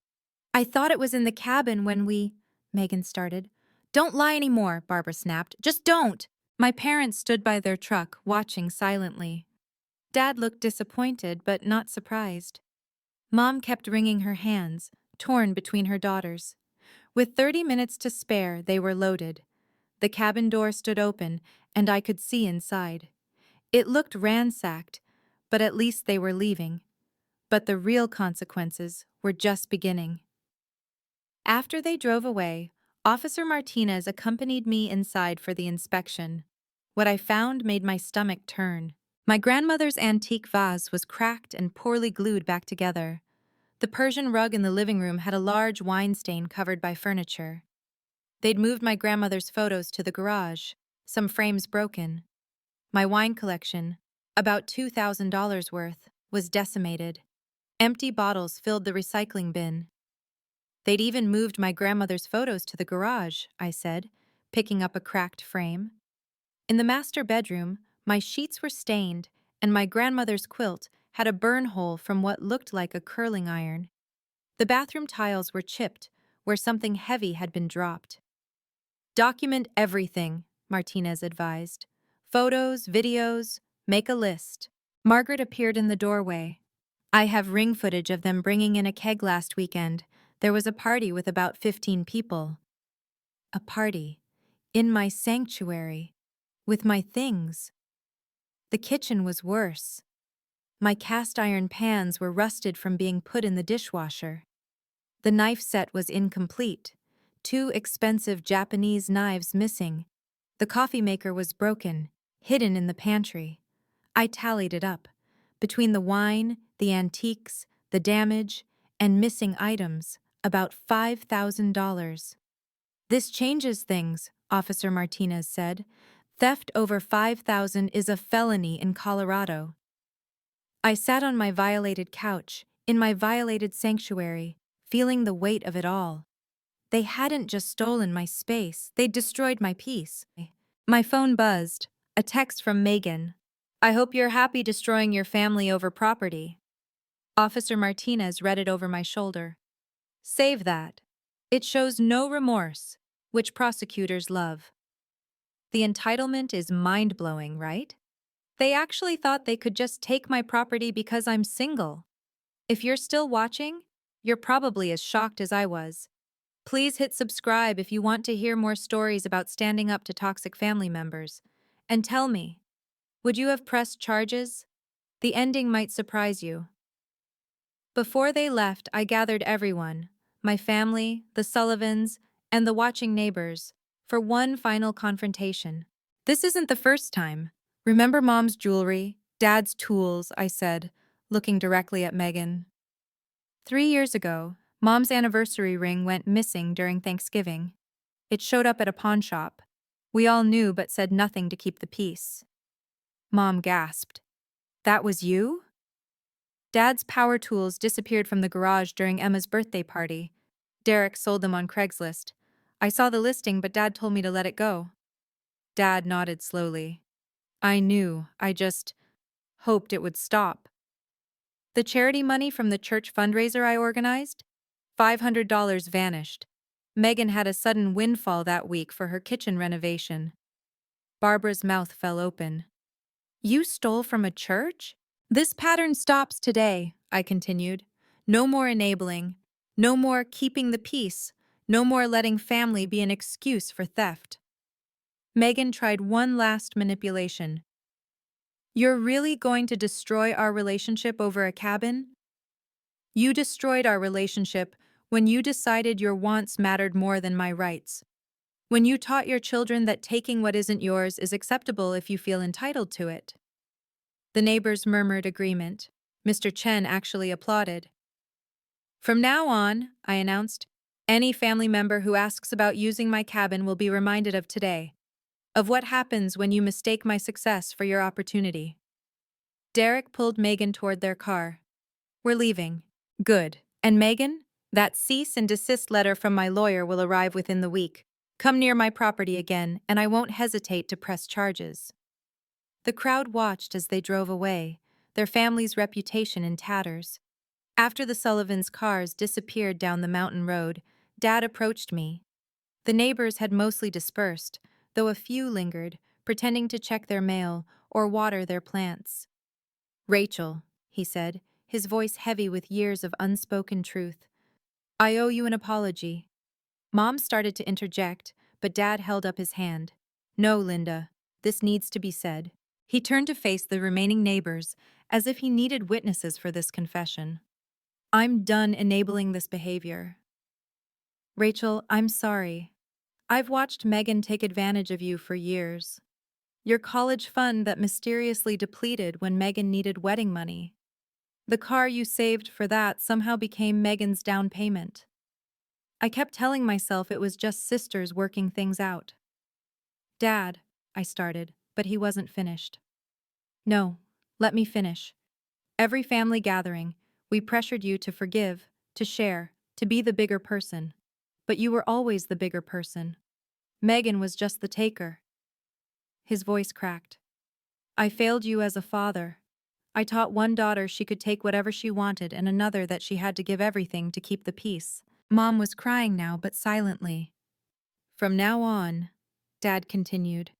I thought it was in the cabin when we... Megan started. Don't lie anymore, Barbara snapped. Just don't! My parents stood by their truck, watching silently. Dad looked disappointed, but not surprised. Mom kept wringing her hands, torn between her daughters. With 30 minutes to spare, they were loaded. The cabin door stood open, and I could see inside. It looked ransacked, but at least they were leaving. But the real consequences were just beginning. After they drove away, Officer Martinez accompanied me inside for the inspection. What I found made my stomach turn. My grandmother's antique vase was cracked and poorly glued back together. The Persian rug in the living room had a large wine stain covered by furniture. They'd moved my grandmother's photos to the garage, some frames broken. My wine collection, about $2,000 worth, was decimated. Empty bottles filled the recycling bin. They'd even moved my grandmother's photos to the garage, I said, picking up a cracked frame. In the master bedroom, my sheets were stained, and my grandmother's quilt had a burn hole from what looked like a curling iron. The bathroom tiles were chipped, where something heavy had been dropped. Document everything, Martinez advised. Photos, videos, make a list. Margaret appeared in the doorway. I have ring footage of them bringing in a keg last weekend. There was a party with about 15 people. A party. In my sanctuary. With my things. The kitchen was worse. My cast iron pans were rusted from being put in the dishwasher. The knife set was incomplete. 2 expensive Japanese knives missing. The coffee maker was broken, hidden in the pantry. I tallied it up. Between the wine, the antiques, the damage, and missing items, about $5,000. This changes things, Officer Martinez said. Theft over $5,000 is a felony in Colorado. I sat on my violated couch, in my violated sanctuary, feeling the weight of it all. They hadn't just stolen my space, they'd destroyed my peace. My phone buzzed, a text from Megan. I hope you're happy destroying your family over property. Officer Martinez read it over my shoulder. Save that. It shows no remorse, which prosecutors love. The entitlement is mind-blowing, right? They actually thought they could just take my property because I'm single. If you're still watching, you're probably as shocked as I was. Please hit subscribe if you want to hear more stories about standing up to toxic family members. And tell me, would you have pressed charges? The ending might surprise you. Before they left, I gathered everyone, my family, the Sullivans, and the watching neighbors, for one final confrontation. This isn't the first time. Remember Mom's jewelry, Dad's tools, I said, looking directly at Megan. 3 years ago, Mom's anniversary ring went missing during Thanksgiving. It showed up at a pawn shop. We all knew but said nothing to keep the peace. Mom gasped. That was you? Dad's power tools disappeared from the garage during Emma's birthday party. Derek sold them on Craigslist. I saw the listing, but Dad told me to let it go. Dad nodded slowly. I knew, I just hoped it would stop. The charity money from the church fundraiser I organized? $500 vanished. Megan had a sudden windfall that week for her kitchen renovation. Barbara's mouth fell open. You stole from a church? This pattern stops today, I continued. No more enabling. No more keeping the peace. No more letting family be an excuse for theft. Megan tried one last manipulation. You're really going to destroy our relationship over a cabin? You destroyed our relationship when you decided your wants mattered more than my rights. When you taught your children that taking what isn't yours is acceptable if you feel entitled to it. The neighbors murmured agreement. Mr. Chen actually applauded. From now on, I announced, any family member who asks about using my cabin will be reminded of today, of what happens when you mistake my success for your opportunity. Derek pulled Megan toward their car. We're leaving. Good. And Megan? That cease and desist letter from my lawyer will arrive within the week. Come near my property again, and I won't hesitate to press charges. The crowd watched as they drove away, their family's reputation in tatters. After the Sullivans' cars disappeared down the mountain road, Dad approached me. The neighbors had mostly dispersed, though a few lingered, pretending to check their mail or water their plants. Rachel, he said, his voice heavy with years of unspoken truth. I owe you an apology. Mom started to interject, but Dad held up his hand. No, Linda, this needs to be said. He turned to face the remaining neighbors, as if he needed witnesses for this confession. I'm done enabling this behavior. Rachel, I'm sorry. I've watched Megan take advantage of you for years. Your college fund that mysteriously depleted when Megan needed wedding money. The car you saved for that somehow became Megan's down payment. I kept telling myself it was just sisters working things out. Dad, I started, but he wasn't finished. No, let me finish. Every family gathering, we pressured you to forgive, to share, to be the bigger person. But you were always the bigger person. Megan was just the taker. His voice cracked. I failed you as a father. I taught one daughter she could take whatever she wanted and another that she had to give everything to keep the peace. Mom was crying now, but silently. From now on, Dad continued,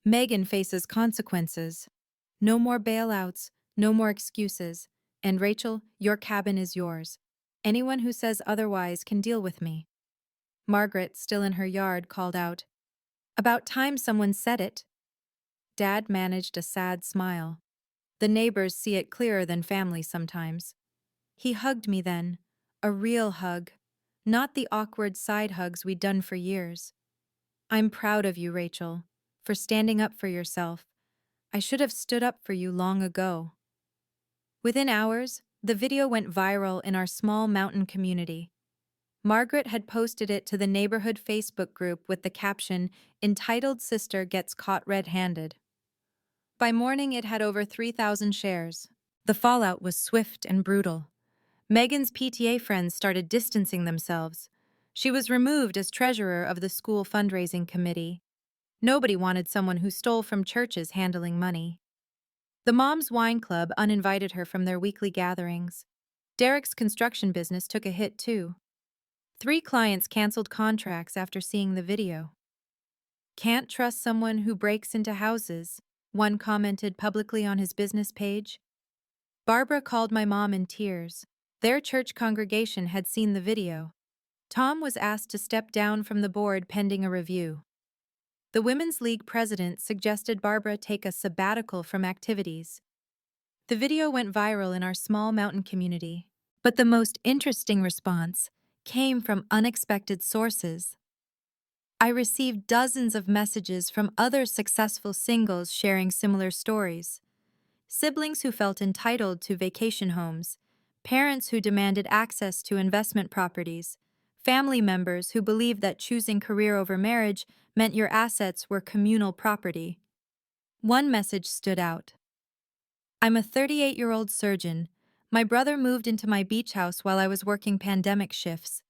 Megan faces consequences. No more bailouts, no more excuses. And Rachel, your cabin is yours. Anyone who says otherwise can deal with me. Margaret, still in her yard, called out, About time someone said it. Dad managed a sad smile. The neighbors see it clearer than family sometimes. He hugged me then, a real hug, not the awkward side hugs we'd done for years. I'm proud of you, Rachel, for standing up for yourself. I should have stood up for you long ago. Within hours, the video went viral in our small mountain community. Margaret had posted it to the neighborhood Facebook group with the caption, Entitled Sister Gets Caught Red-Handed. By morning, it had over 3,000 shares. The fallout was swift and brutal. Megan's PTA friends started distancing themselves. She was removed as treasurer of the school fundraising committee. Nobody wanted someone who stole from churches handling money. The Mom's Wine Club uninvited her from their weekly gatherings. Derek's construction business took a hit too. 3 clients canceled contracts after seeing the video. Can't trust someone who breaks into houses, one commented publicly on his business page. Barbara called my mom in tears. Their church congregation had seen the video. Tom was asked to step down from the board pending a review. The Women's League president suggested Barbara take a sabbatical from activities. The video went viral in our small mountain community, but the most interesting response came from unexpected sources. I received dozens of messages from other successful singles sharing similar stories. Siblings who felt entitled to vacation homes, parents who demanded access to investment properties, family members who believed that choosing career over marriage meant your assets were communal property. One message stood out. I'm a 38-year-old surgeon. My brother moved into my beach house while I was working pandemic shifts.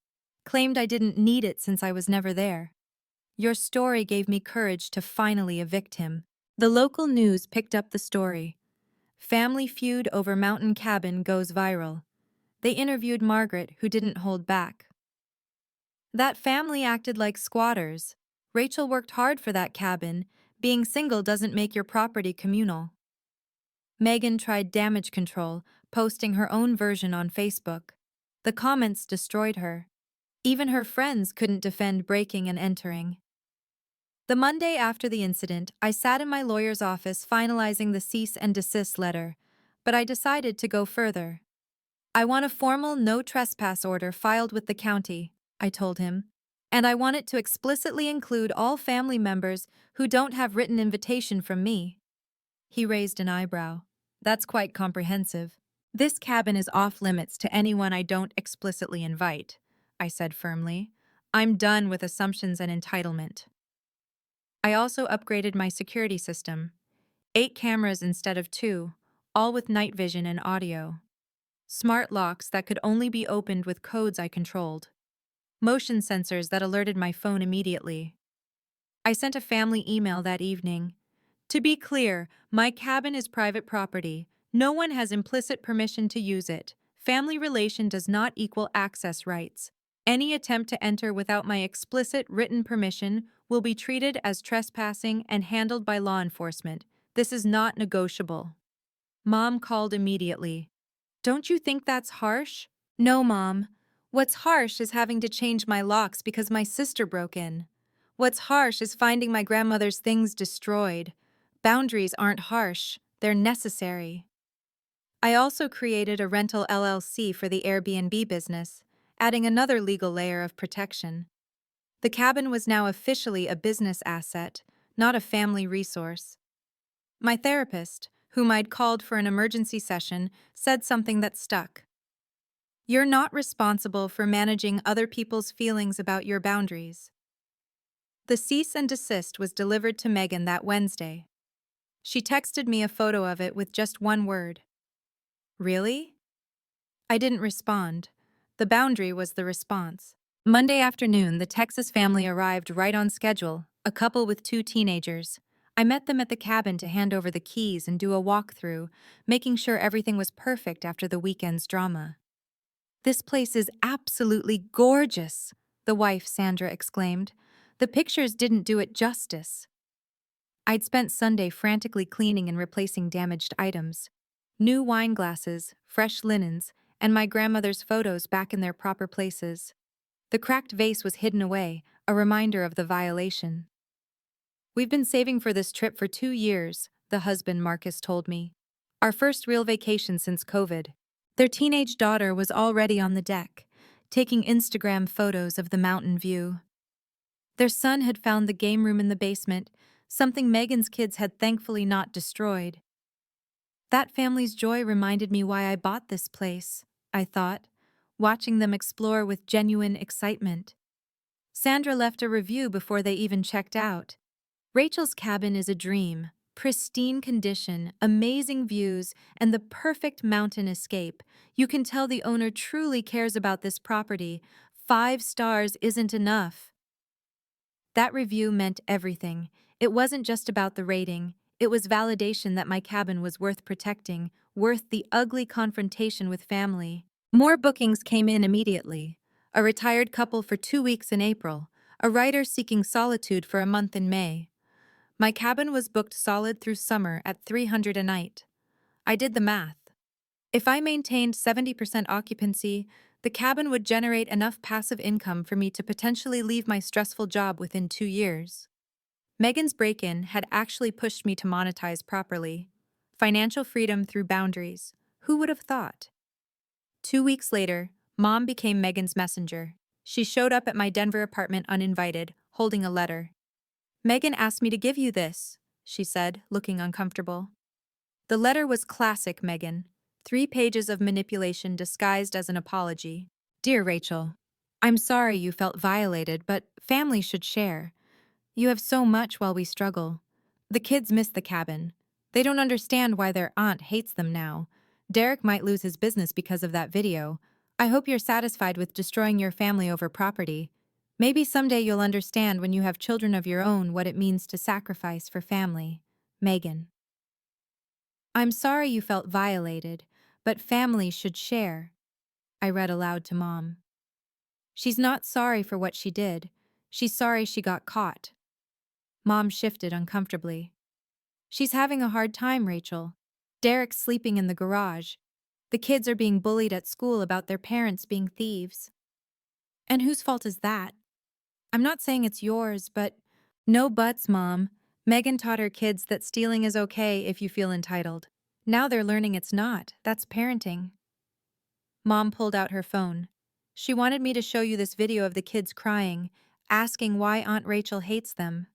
Claimed I didn't need it since I was never there. Your story gave me courage to finally evict him. The local news picked up the story. Family feud over mountain cabin goes viral. They interviewed Margaret, who didn't hold back. That family acted like squatters. Rachel worked hard for that cabin. Being single doesn't make your property communal. Megan tried damage control, posting her own version on Facebook. The comments destroyed her. Even her friends couldn't defend breaking and entering. The Monday after the incident, I sat in my lawyer's office finalizing the cease and desist letter, but I decided to go further. I want a formal no trespass order filed with the county, I told him, and I want it to explicitly include all family members who don't have written invitation from me. He raised an eyebrow. That's quite comprehensive. This cabin is off limits to anyone I don't explicitly invite, I said firmly. I'm done with assumptions and entitlement. I also upgraded my security system. 8 cameras instead of 2, all with night vision and audio. Smart locks that could only be opened with codes I controlled. Motion sensors that alerted my phone immediately. I sent a family email that evening. To be clear, my cabin is private property. No one has implicit permission to use it. Family relation does not equal access rights. Any attempt to enter without my explicit written permission will be treated as trespassing and handled by law enforcement. This is not negotiable. Mom called immediately. Don't you think that's harsh? No, Mom. What's harsh is having to change my locks because my sister broke in. What's harsh is finding my grandmother's things destroyed. Boundaries aren't harsh, they're necessary. I also created a rental LLC for the Airbnb business, adding another legal layer of protection. The cabin was now officially a business asset, not a family resource. My therapist, whom I'd called for an emergency session, said something that stuck. You're not responsible for managing other people's feelings about your boundaries. The cease and desist was delivered to Megan that Wednesday. She texted me a photo of it with just one word. Really? I didn't respond. The boundary was the response. Monday afternoon, the Texas family arrived right on schedule, a couple with 2 teenagers. I met them at the cabin to hand over the keys and do a walkthrough, making sure everything was perfect after the weekend's drama. This place is absolutely gorgeous, the wife Sandra exclaimed. The pictures didn't do it justice. I'd spent Sunday frantically cleaning and replacing damaged items. New wine glasses, fresh linens, and my grandmother's photos back in their proper places. The cracked vase was hidden away, a reminder of the violation. We've been saving for this trip for 2 years, the husband Marcus told me. Our first real vacation since COVID. Their teenage daughter was already on the deck, taking Instagram photos of the mountain view. Their son had found the game room in the basement, something Megan's kids had thankfully not destroyed. That family's joy reminded me why I bought this place, I thought, watching them explore with genuine excitement. Sandra left a review before they even checked out. Rachel's cabin is a dream, pristine condition, amazing views, and the perfect mountain escape. You can tell the owner truly cares about this property. 5 stars isn't enough. That review meant everything. It wasn't just about the rating, It was validation that my cabin was worth protecting, worth the ugly confrontation with family. More bookings came in immediately. A retired couple for 2 weeks in April, a writer seeking solitude for a month in May. My cabin was booked solid through summer at $300 a night. I did the math. If I maintained 70% occupancy, the cabin would generate enough passive income for me to potentially leave my stressful job within 2 years. Megan's break-in had actually pushed me to monetize properly. Financial freedom through boundaries. Who would have thought? 2 weeks later, Mom became Megan's messenger. She showed up at my Denver apartment uninvited, holding a letter. "Megan asked me to give you this," she said, looking uncomfortable. The letter was classic Megan. 3 pages of manipulation disguised as an apology. "Dear Rachel, I'm sorry you felt violated, but family should share. You have so much while we struggle. The kids miss the cabin. They don't understand why their aunt hates them now. Derek might lose his business because of that video. I hope you're satisfied with destroying your family over property. Maybe someday you'll understand when you have children of your own what it means to sacrifice for family. Megan." "I'm sorry you felt violated, but family should share," I read aloud to Mom. "She's not sorry for what she did. She's sorry she got caught." Mom shifted uncomfortably. "She's having a hard time, Rachel. Derek's sleeping in the garage. The kids are being bullied at school about their parents being thieves." "And whose fault is that?" "I'm not saying it's yours, but—" "No buts, Mom. Megan taught her kids that stealing is okay if you feel entitled. Now they're learning it's not. That's parenting." Mom pulled out her phone. "She wanted me to show you this video of the kids crying, asking why Aunt Rachel hates them."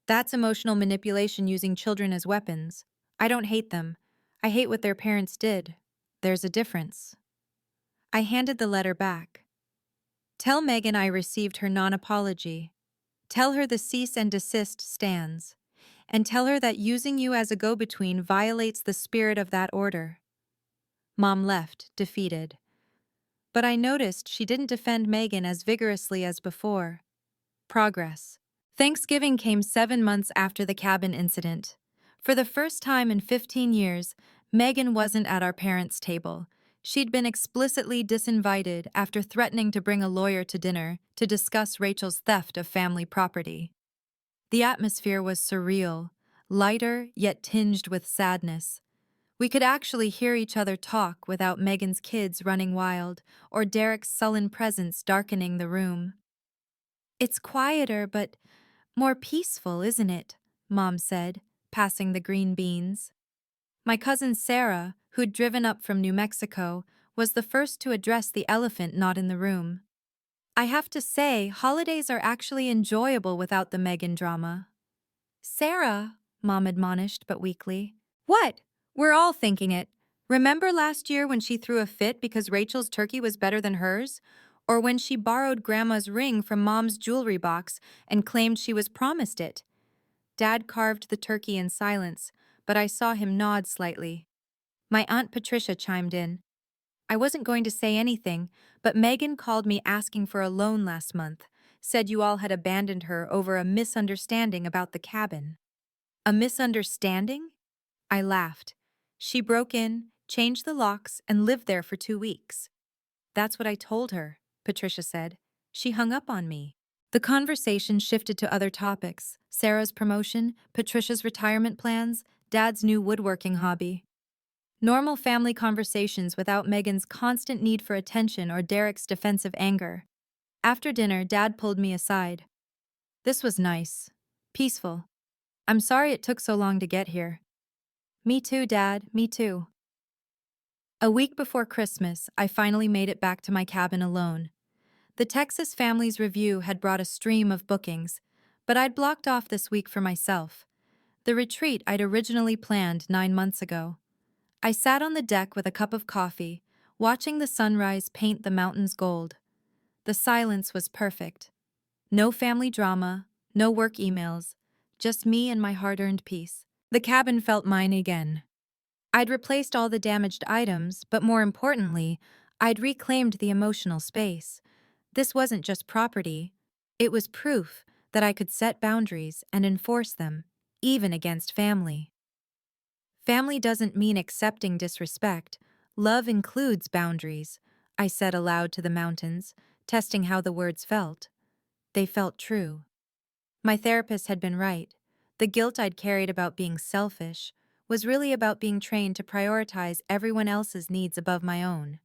"That's emotional manipulation using children as weapons. I don't hate them. I hate what their parents did. There's a difference." I handed the letter back. "Tell Megan I received her non-apology. Tell her the cease and desist stands. And tell her that using you as a go-between violates the spirit of that order." Mom left, defeated. But I noticed she didn't defend Megan as vigorously as before. Progress. Thanksgiving came 7 months after the cabin incident. For the first time in 15 years, Megan wasn't at our parents' table. She'd been explicitly disinvited after threatening to bring a lawyer to dinner to discuss Rachel's theft of family property. The atmosphere was surreal, lighter yet tinged with sadness. We could actually hear each other talk without Megan's kids running wild or Derek's sullen presence darkening the room. "It's quieter, but more peaceful, isn't it?" Mom said, passing the green beans. My cousin Sarah, who'd driven up from New Mexico, was the first to address the elephant not in the room. "I have to say, holidays are actually enjoyable without the Megan drama." "Sarah," Mom admonished, but weakly. "What? We're all thinking it. Remember last year when she threw a fit because Rachel's turkey was better than hers? Or when she borrowed Grandma's ring from Mom's jewelry box and claimed she was promised it?" Dad carved the turkey in silence, but I saw him nod slightly. My Aunt Patricia chimed in. "I wasn't going to say anything, but Megan called me asking for a loan last month, said you all had abandoned her over a misunderstanding about the cabin." "A misunderstanding?" I laughed. "She broke in, changed the locks, and lived there for 2 weeks." "That's what I told her," Patricia said. "She hung up on me." The conversation shifted to other topics: Sarah's promotion, Patricia's retirement plans, Dad's new woodworking hobby. Normal family conversations without Megan's constant need for attention or Derek's defensive anger. After dinner, Dad pulled me aside. "This was nice. Peaceful. I'm sorry it took so long to get here." "Me too, Dad, me too." A week before Christmas, I finally made it back to my cabin alone. The Texas Families Review had brought a stream of bookings, but I'd blocked off this week for myself. The retreat I'd originally planned 9 months ago. I sat on the deck with a cup of coffee, watching the sunrise paint the mountains gold. The silence was perfect. No family drama, no work emails, just me and my hard-earned peace. The cabin felt mine again. I'd replaced all the damaged items, but more importantly, I'd reclaimed the emotional space. This wasn't just property. It was proof that I could set boundaries and enforce them, even against family. Family doesn't mean accepting disrespect. Love includes boundaries, I said aloud to the mountains, testing how the words felt. They felt true. My therapist had been right. The guilt I'd carried about being selfish was really about being trained to prioritize everyone else's needs above my own.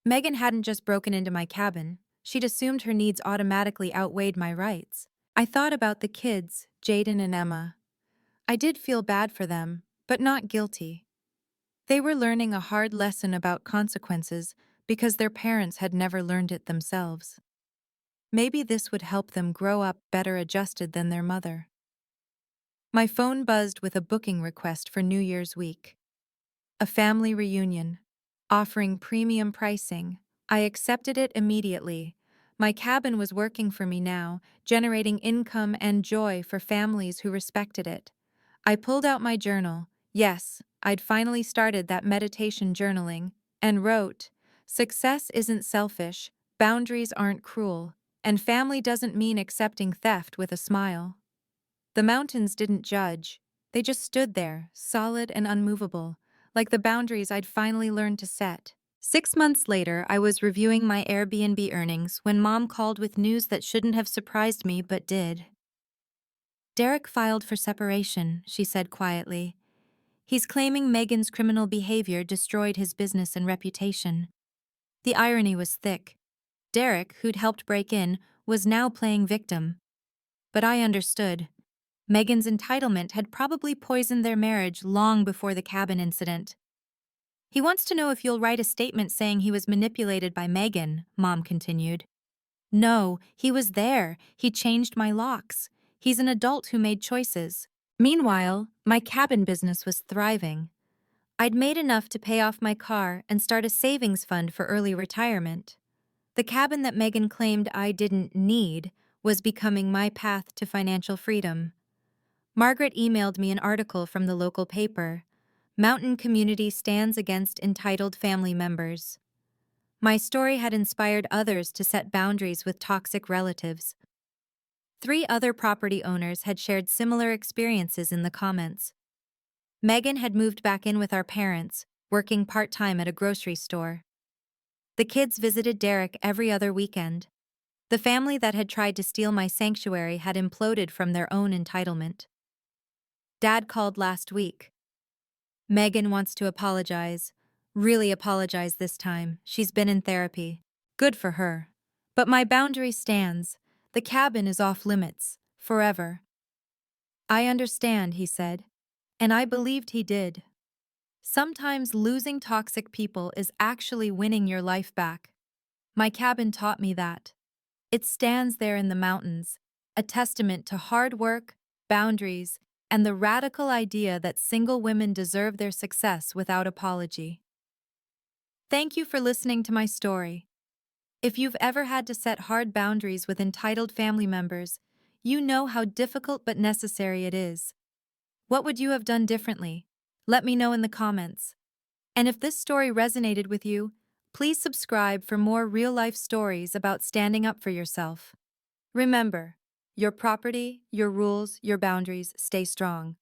Megan hadn't just broken into my cabin, she'd assumed her needs automatically outweighed my rights. I thought about the kids, Jaden and Emma. I did feel bad for them, but not guilty. They were learning a hard lesson about consequences because their parents had never learned it themselves. Maybe this would help them grow up better adjusted than their mother. My phone buzzed with a booking request for New Year's week. A family reunion, offering premium pricing. I accepted it immediately. My cabin was working for me now, generating income and joy for families who respected it. I pulled out my journal. Yes, I'd finally started that meditation journaling, and wrote, "Success isn't selfish, boundaries aren't cruel, and family doesn't mean accepting theft with a smile." The mountains didn't judge. They just stood there, solid and unmovable, like the boundaries I'd finally learned to set. 6 months later, I was reviewing my Airbnb earnings when Mom called with news that shouldn't have surprised me but did. "Derek filed for separation," she said quietly. "He's claiming Megan's criminal behavior destroyed his business and reputation." The irony was thick. Derek, who'd helped break in, was now playing victim. But I understood. Megan's entitlement had probably poisoned their marriage long before the cabin incident. "He wants to know if you'll write a statement saying he was manipulated by Megan," Mom continued. "No, he was there. He changed my locks. He's an adult who made choices." Meanwhile, my cabin business was thriving. I'd made enough to pay off my car and start a savings fund for early retirement. The cabin that Megan claimed I didn't need was becoming my path to financial freedom. Margaret emailed me an article from the local paper. "Mountain Community Stands Against Entitled Family Members." My story had inspired others to set boundaries with toxic relatives. 3 other property owners had shared similar experiences in the comments. Megan had moved back in with our parents, working part-time at a grocery store. The kids visited Derek every other weekend. The family that had tried to steal my sanctuary had imploded from their own entitlement. Dad called last week. "Megan wants to apologize. Really apologize this time. She's been in therapy. Good for her. But my boundary stands. The cabin is off limits. Forever." "I understand," he said. And I believed he did. Sometimes losing toxic people is actually winning your life back. My cabin taught me that. It stands there in the mountains, a testament to hard work, boundaries, and the radical idea that single women deserve their success without apology. Thank you for listening to my story. If you've ever had to set hard boundaries with entitled family members, you know how difficult but necessary it is. What would you have done differently? Let me know in the comments. And if this story resonated with you, please subscribe for more real-life stories about standing up for yourself. Remember, your property, your rules, your boundaries, stay strong.